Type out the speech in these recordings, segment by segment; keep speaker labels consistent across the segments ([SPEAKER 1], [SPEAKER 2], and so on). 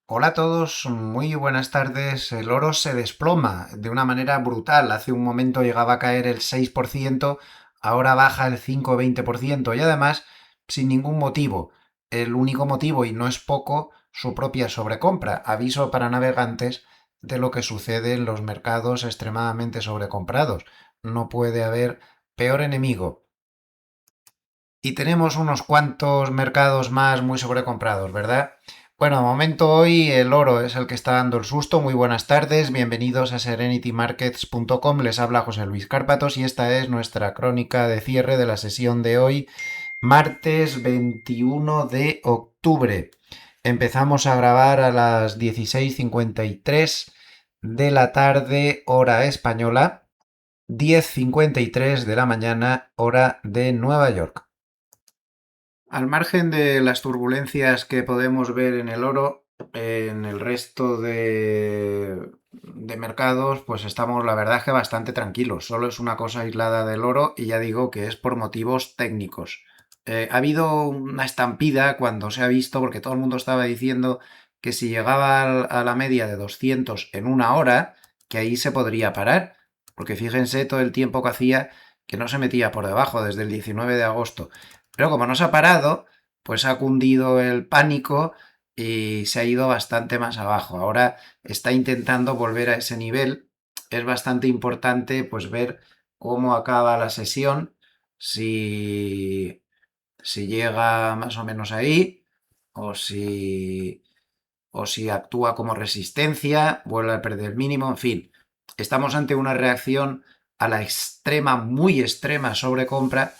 [SPEAKER 1] Hola a todos, muy buenas tardes. El oro se desploma de una manera brutal. Hace un momento llegaba a caer el 6%, ahora baja el 5 o 20% y además sin ningún motivo. El único motivo, y no es poco, su propia sobrecompra. Aviso para navegantes de lo que sucede en los mercados extremadamente sobrecomprados. No puede haber peor enemigo. Y tenemos unos cuantos mercados más muy sobrecomprados, ¿verdad? Bueno, de momento hoy el oro es el que está dando el susto. Muy buenas tardes, bienvenidos a serenitymarkets.com. Les habla José Luis Cárpatos y esta es nuestra crónica de cierre de la sesión de hoy, martes 21 de octubre. Empezamos a grabar a las 16:53 de la tarde, hora española, 10:53 de la mañana, hora de Nueva York. Al margen de las turbulencias que podemos ver en el oro, en el resto de mercados, pues estamos, la verdad, que bastante tranquilos. Solo es una cosa aislada del oro y ya digo que es por motivos técnicos. Ha habido una estampida cuando se ha visto, porque todo el mundo estaba diciendo que si llegaba a la media de 200 en una hora, que ahí se podría parar. Porque fíjense todo el tiempo que hacía que no se metía por debajo, desde el 19 de agosto. Pero como no se ha parado, pues ha cundido el pánico y se ha ido bastante más abajo. Ahora está intentando volver a ese nivel. Es bastante importante pues ver cómo acaba la sesión, si llega más o menos ahí o si actúa como resistencia, vuelve a perder el mínimo, en fin. Estamos ante una reacción a la extrema, muy extrema sobrecompra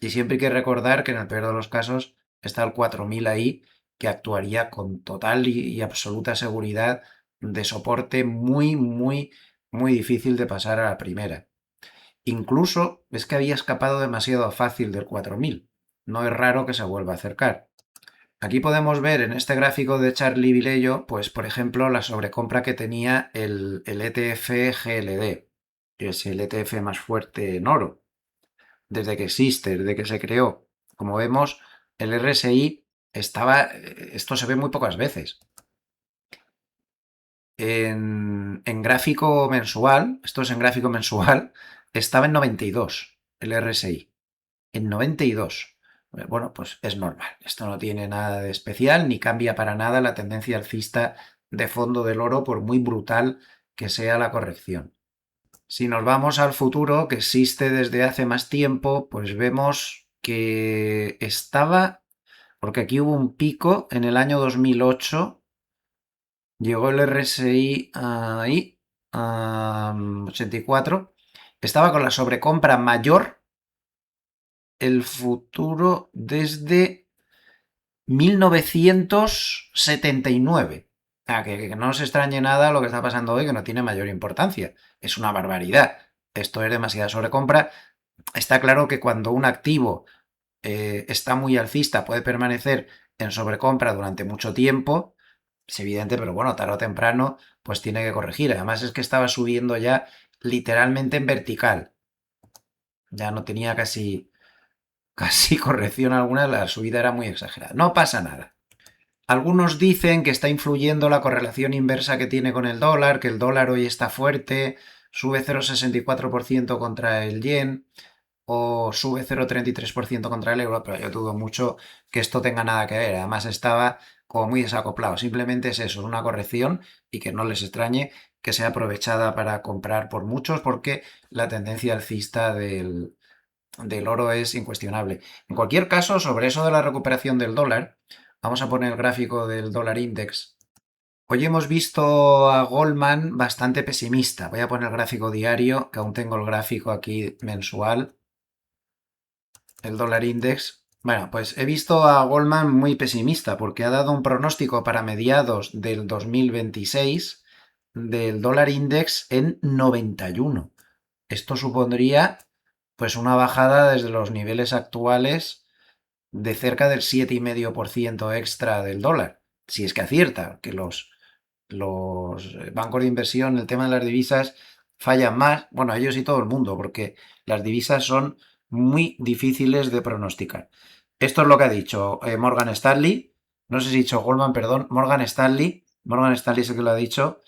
[SPEAKER 1] y siempre hay que recordar que en el peor de los casos está el 4000 ahí, que actuaría con total y absoluta seguridad de soporte muy, muy, muy difícil de pasar a la primera. Incluso es que había escapado demasiado fácil del 4000. No es raro que se vuelva a acercar. Aquí podemos ver en este gráfico de Charlie Vilello, pues por ejemplo, la sobrecompra que tenía el ETF GLD, que es el ETF más fuerte en oro, desde que existe, desde que se creó. Como vemos, el RSI esto se ve muy pocas veces. En gráfico mensual, esto es en gráfico mensual, estaba en 92 el RSI. En 92. Bueno, pues es normal. Esto no tiene nada de especial ni cambia para nada la tendencia alcista de fondo del oro, por muy brutal que sea la corrección. Si nos vamos al futuro, que existe desde hace más tiempo, pues vemos que estaba, porque aquí hubo un pico en el año 2008, llegó el RSI ahí, a 84, estaba con la sobrecompra mayor el futuro desde 1979. Que no os extrañe nada lo que está pasando hoy, que no tiene mayor importancia. Es una barbaridad. Esto es demasiada sobrecompra. Está claro que cuando un activo está muy alcista, puede permanecer en sobrecompra durante mucho tiempo. Es evidente, pero bueno, tarde o temprano, pues tiene que corregir. Además es que estaba subiendo ya literalmente en vertical. Ya no tenía casi corrección alguna, la subida era muy exagerada. No pasa nada. Algunos dicen que está influyendo la correlación inversa que tiene con el dólar, que el dólar hoy está fuerte, sube 0,64% contra el yen o sube 0,33% contra el euro, pero yo dudo mucho que esto tenga nada que ver. Además estaba como muy desacoplado. Simplemente es eso, es una corrección y que no les extrañe que sea aprovechada para comprar por muchos, porque la tendencia alcista del oro es incuestionable. En cualquier caso, sobre eso de la recuperación del dólar, vamos a poner el gráfico del dólar index. Hoy hemos visto a Goldman bastante pesimista. Voy a poner el gráfico diario, que aún tengo el gráfico aquí mensual, el dólar index. Bueno, pues he visto a Goldman muy pesimista porque ha dado un pronóstico para mediados del 2026 del dólar index en 91. Esto supondría pues una bajada desde los niveles actuales de cerca del 7,5% extra del dólar, si es que acierta, que los bancos de inversión, el tema de las divisas, fallan más, bueno, ellos y todo el mundo, porque las divisas son muy difíciles de pronosticar. Esto es lo que ha dicho Morgan Stanley, no sé si he dicho Goldman, perdón, Morgan Stanley, Morgan Stanley es el que lo ha dicho.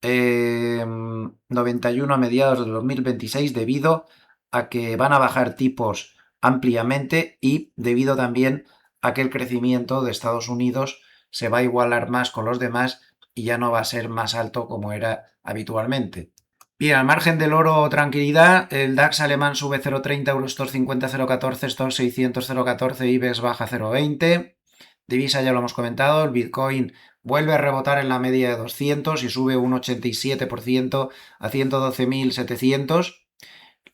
[SPEAKER 1] 91 a mediados de 2026 debido a que van a bajar tipos ampliamente y debido también a que el crecimiento de Estados Unidos se va a igualar más con los demás y ya no va a ser más alto como era habitualmente. Bien, al margen del oro, tranquilidad, el DAX alemán sube 0,30, Eurostoxx 50 0,14, Stoxx 600 0,14, IBEX baja 0,20. Divisa ya lo hemos comentado, el Bitcoin vuelve a rebotar en la media de 200 y sube un 87% a 112.700.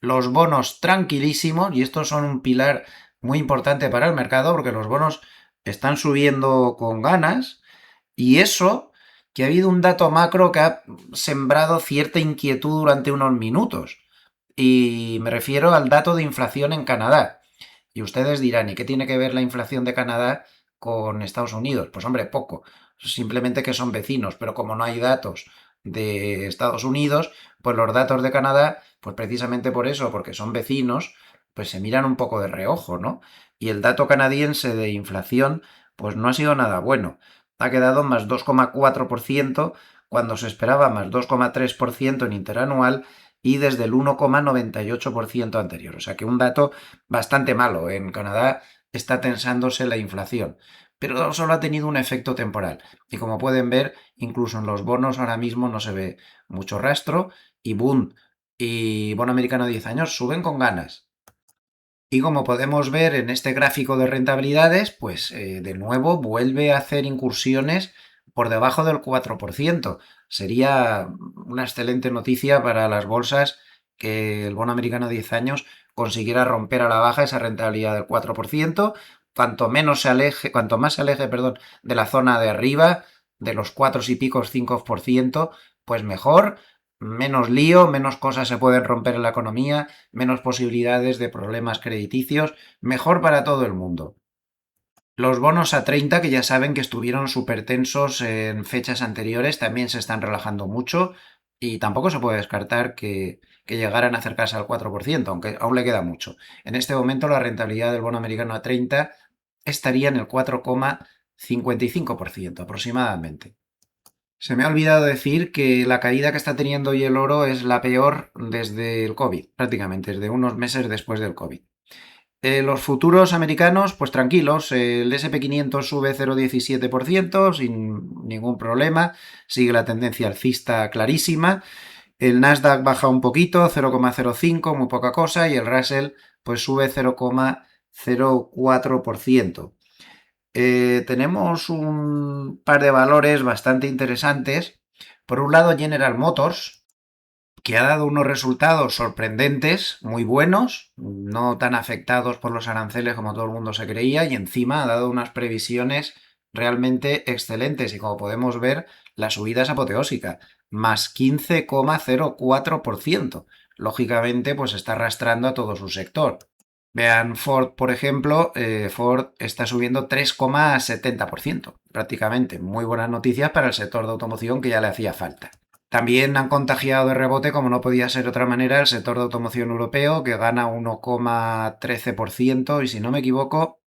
[SPEAKER 1] Los bonos tranquilísimos, y estos son un pilar muy importante para el mercado porque los bonos están subiendo con ganas y eso que ha habido un dato macro que ha sembrado cierta inquietud durante unos minutos. Y me refiero al dato de inflación en Canadá. Y ustedes dirán, ¿y qué tiene que ver la inflación de Canadá con Estados Unidos? Pues hombre, poco. Simplemente que son vecinos, pero como no hay datos de Estados Unidos, pues los datos de Canadá, pues precisamente por eso, porque son vecinos, pues se miran un poco de reojo, ¿no? Y el dato canadiense de inflación, pues no ha sido nada bueno. Ha quedado más 2,4% cuando se esperaba más 2,3% en interanual y desde el 1,98% anterior. O sea que un dato bastante malo. En Canadá está tensándose la inflación, pero solo ha tenido un efecto temporal. Y como pueden ver, incluso en los bonos ahora mismo no se ve mucho rastro y Bund y bono americano a 10 años suben con ganas. Y como podemos ver en este gráfico de rentabilidades, pues de nuevo vuelve a hacer incursiones por debajo del 4%. Sería una excelente noticia para las bolsas que el bono americano a 10 años consiguiera romper a la baja esa rentabilidad del 4%. Cuanto más se aleje, perdón, de la zona de arriba, de los 4 y picos 5%, pues mejor, menos lío, menos cosas se pueden romper en la economía, menos posibilidades de problemas crediticios, mejor para todo el mundo. Los bonos a 30, que ya saben que estuvieron súper tensos en fechas anteriores, también se están relajando mucho y tampoco se puede descartar que llegaran a acercarse al 4%, aunque aún le queda mucho. En este momento la rentabilidad del bono americano a 30 estaría en el 4,55% aproximadamente. Se me ha olvidado decir que la caída que está teniendo hoy el oro es la peor desde el COVID, prácticamente, desde unos meses después del COVID. Los futuros americanos, pues tranquilos, el SP 500 sube 0,17% sin ningún problema, sigue la tendencia alcista clarísima. El Nasdaq baja un poquito, 0,05, muy poca cosa, y el Russell pues sube 0,04%. Tenemos un par de valores bastante interesantes. Por un lado, General Motors, que ha dado unos resultados sorprendentes, muy buenos, no tan afectados por los aranceles como todo el mundo se creía, y encima ha dado unas previsiones realmente excelentes. Y como podemos ver, la subida es apoteósica, más 15,04%. Lógicamente, pues está arrastrando a todo su sector. Vean Ford, por ejemplo, Ford está subiendo 3,70%, prácticamente. Muy buenas noticias para el sector de automoción que ya le hacía falta. También han contagiado de rebote, como no podía ser de otra manera, el sector de automoción europeo, que gana 1,13% y si no me equivoco,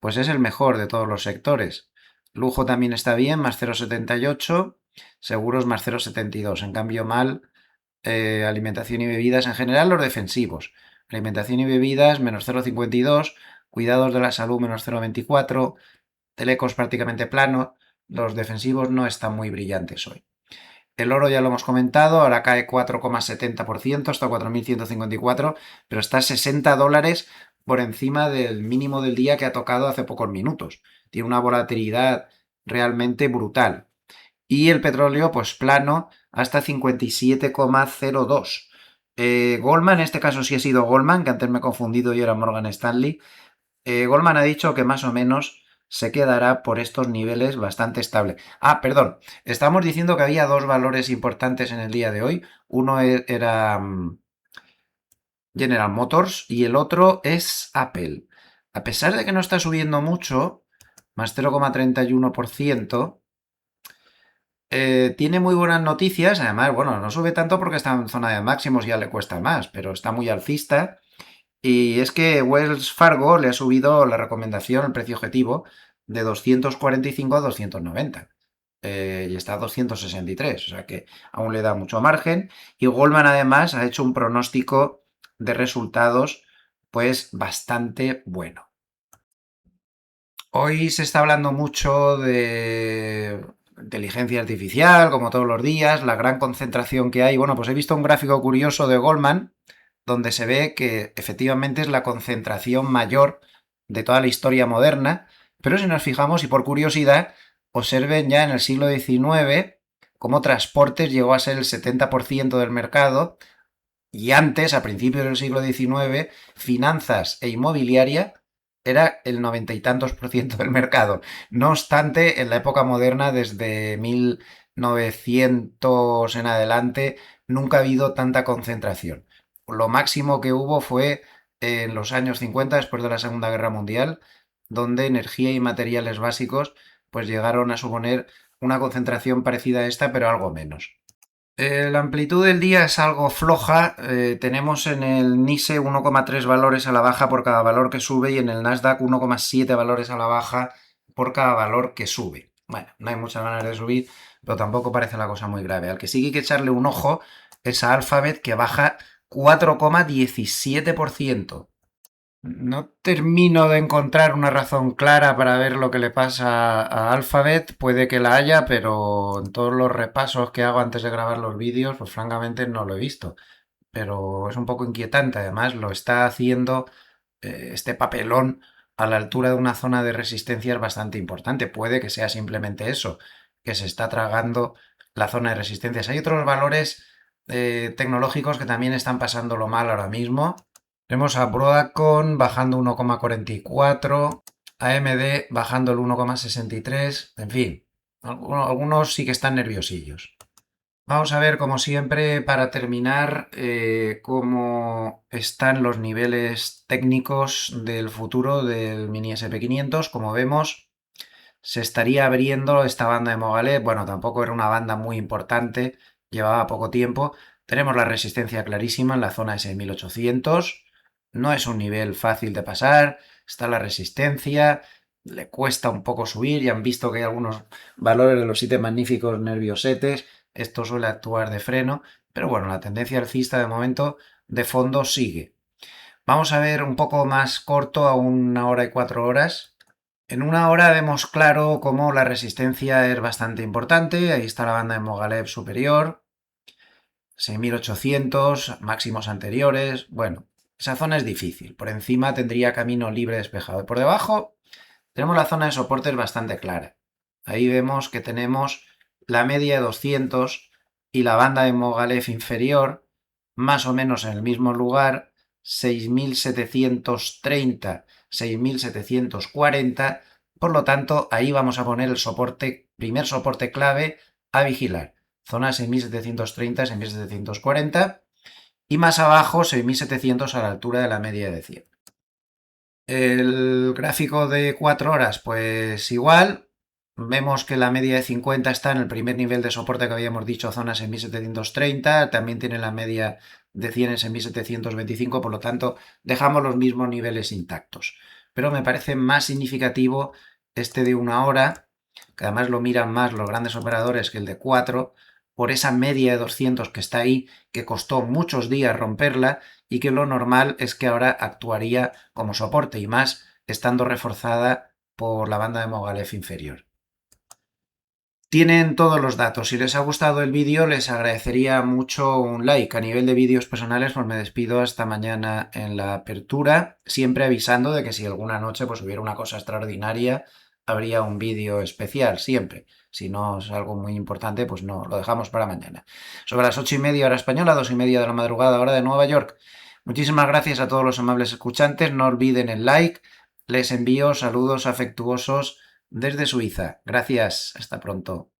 [SPEAKER 1] pues es el mejor de todos los sectores. Lujo también está bien, más 0,78, seguros más 0,72. En cambio, mal alimentación y bebidas en general, los defensivos. Alimentación y bebidas, menos 0,52. Cuidados de la salud, menos 0,24. Telecos prácticamente plano. Los defensivos no están muy brillantes hoy. El oro ya lo hemos comentado, ahora cae 4,70%, hasta 4.154, pero está $60 por encima del mínimo del día que ha tocado hace pocos minutos. Tiene una volatilidad realmente brutal. Y el petróleo, pues plano, hasta 57,02. Goldman, en este caso sí ha sido Goldman, que antes me he confundido y era Morgan Stanley. Goldman ha dicho que más o menos se quedará por estos niveles bastante estable. Ah, perdón, estamos diciendo que había dos valores importantes en el día de hoy. Uno era General Motors y el otro es Apple. A pesar de que no está subiendo mucho, más 0,31%, tiene muy buenas noticias. Además, bueno, no sube tanto porque está en zona de máximos y ya le cuesta más, pero está muy alcista. Y es que Wells Fargo le ha subido la recomendación, el precio objetivo, de 245 a 290. y está a 263, o sea que aún le da mucho margen. Y Goldman además ha hecho un pronóstico de resultados pues bastante bueno. Hoy se está hablando mucho de inteligencia artificial, como todos los días, la gran concentración que hay. Bueno, pues he visto un gráfico curioso de Goldman donde se ve que efectivamente es la concentración mayor de toda la historia moderna, pero si nos fijamos y por curiosidad, observen ya en el siglo XIX cómo transportes llegó a ser el 70% del mercado y antes, a principios del siglo XIX, finanzas e inmobiliaria era el 90 y tantos por ciento del mercado. No obstante, en la época moderna, desde 1900 en adelante, nunca ha habido tanta concentración. Lo máximo que hubo fue en los años 50, después de la Segunda Guerra Mundial, donde energía y materiales básicos pues llegaron a suponer una concentración parecida a esta, pero algo menos. La amplitud del día es algo floja. Tenemos en el NISE 1,3 valores a la baja por cada valor que sube y en el Nasdaq 1,7 valores a la baja por cada valor que sube. Bueno, no hay muchas ganas de subir, pero tampoco parece la cosa muy grave. Al que sí que hay que echarle un ojo es a Alphabet, que baja 4,17%. No termino de encontrar una razón clara para ver lo que le pasa a Alphabet. Puede que la haya, pero en todos los repasos que hago antes de grabar los vídeos, pues francamente no lo he visto. Pero es un poco inquietante. Además, lo está haciendo este papelón a la altura de una zona de resistencia es bastante importante. Puede que sea simplemente eso, que se está tragando la zona de resistencias. Hay otros valores tecnológicos que también están pasándolo mal ahora mismo. Tenemos a Broadcom bajando 1,44, AMD bajando el 1,63, en fin, algunos sí que están nerviosillos. Vamos a ver, como siempre, para terminar, cómo están los niveles técnicos del futuro del mini SP500. Como vemos, se estaría abriendo esta banda de Mogalé. Bueno, tampoco era una banda muy importante, llevaba poco tiempo. Tenemos la resistencia clarísima en la zona de 6.800. No es un nivel fácil de pasar. Está la resistencia. Le cuesta un poco subir. Ya han visto que hay algunos valores de los 7 magníficos nerviosetes. Esto suele actuar de freno. Pero bueno, la tendencia alcista de momento de fondo sigue. Vamos a ver un poco más corto, a 1 hora y 4 horas. En 1 hora vemos claro cómo la resistencia es bastante importante. Ahí está la banda de Mogalé superior. 6.800, máximos anteriores. Bueno, esa zona es difícil. Por encima tendría camino libre despejado. Por debajo tenemos la zona de soportes bastante clara. Ahí vemos que tenemos la media de 200 y la banda de Mogalef inferior, más o menos en el mismo lugar, 6.730, 6.740. Por lo tanto, ahí vamos a poner el soporte, primer soporte clave a vigilar. Zona 6.730, 6.740 y más abajo 6.700 a la altura de la media de 100. El gráfico de 4 horas, pues igual. Vemos que la media de 50 está en el primer nivel de soporte que habíamos dicho, zona 6.730. También tiene la media de 100 en 6.725, por lo tanto, dejamos los mismos niveles intactos. Pero me parece más significativo este de 1 hora, que además lo miran más los grandes operadores que el de 4, por esa media de 200 que está ahí, que costó muchos días romperla y que lo normal es que ahora actuaría como soporte y más estando reforzada por la banda de Mogalef inferior. Tienen todos los datos. Si les ha gustado el vídeo, les agradecería mucho un like. A nivel de vídeos personales, pues me despido hasta mañana en la apertura, siempre avisando de que si alguna noche pues hubiera una cosa extraordinaria, habría un vídeo especial, siempre. Si no es algo muy importante, pues no, lo dejamos para mañana. Sobre las 8:30 hora española, 2:30 de la madrugada, hora de Nueva York. Muchísimas gracias a todos los amables escuchantes. No olviden el like. Les envío saludos afectuosos desde Suiza. Gracias. Hasta pronto.